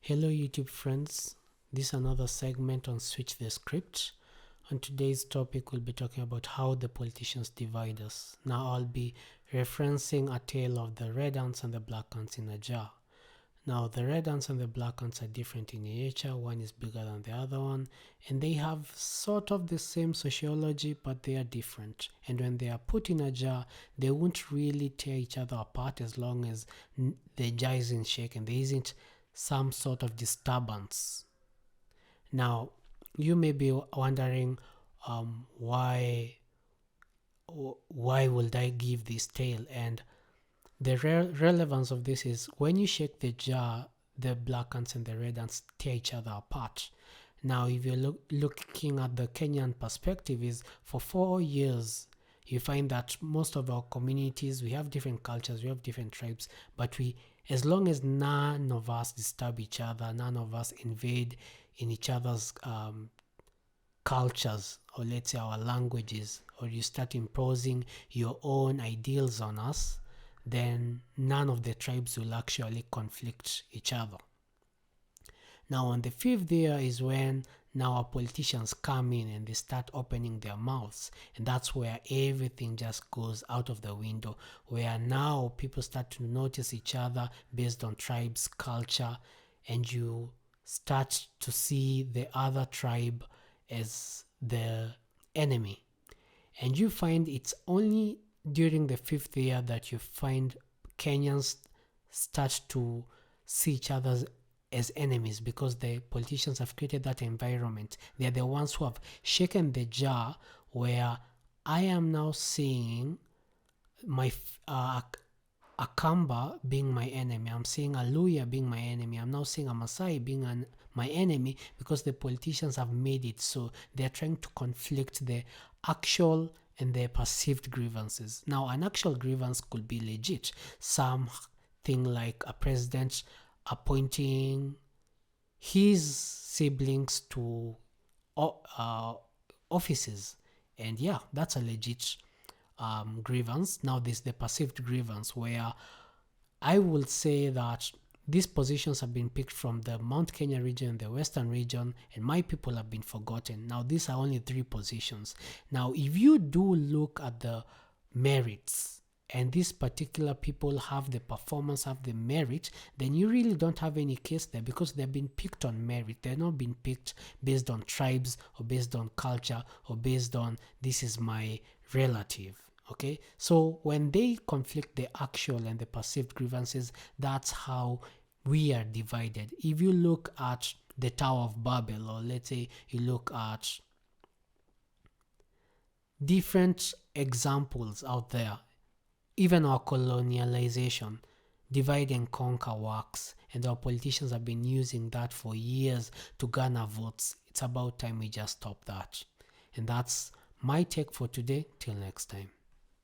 Hello YouTube friends, this is another segment on Switch the Script. On today's topic we'll be talking about how the politicians divide us. Now I'll be referencing a tale of the red ants and the black ants in a jar. Now the red ants and the black ants are different in nature, one is bigger than the other one, and they have sort of the same sociology but they are different. And when they are put in a jar, they won't really tear each other apart as long as the jar isn't shaken. There isn't some sort of disturbance. Now, you may be wondering why would I give this tale? And the relevance of this is when you shake the jar, the black ants and the red ants tear each other apart. Now, if you're looking at the Kenyan perspective, is for 4 years, you find that most of our communities, we have different cultures, we have different tribes, but as long as none of us disturb each other, none of us invade in each other's cultures, or let's say our languages, or you start imposing your own ideals on us, then none of the tribes will actually conflict each other. Now on the 5th year is when now our politicians come in and they start opening their mouths, and that's where everything just goes out of the window, where now people start to notice each other based on tribes, culture, and you start to see the other tribe as the enemy. And you find it's only during the 5th year that you find Kenyans start to see each other as enemies, because the politicians have created that environment. They are the ones who have shaken the jar, where I am now seeing my Akamba being my enemy. I'm seeing a Luya being my enemy. I'm now seeing a Masai being my enemy, because the politicians have made it so. They're trying to conflict the actual and the perceived grievances. Now, an actual grievance could be legit. Something like a president appointing his siblings to offices, and yeah, that's a legit grievance. Now there's the perceived grievance, where I will say that these positions have been picked from the Mount Kenya region, the Western region, and my people have been forgotten. Now these are only 3 positions. Now if you do look at the merits, and these particular people have the performance, have the merit, then you really don't have any case there, because they've been picked on merit. They're not being picked based on tribes or based on culture or based on this is my relative. Okay, so when they conflict the actual and the perceived grievances, that's how we are divided. If you look at the Tower of Babel, or let's say you look at different examples out there, even our colonialization, divide and conquer works, and our politicians have been using that for years to garner votes. It's about time we just stop that. And that's my take for today. Till next time.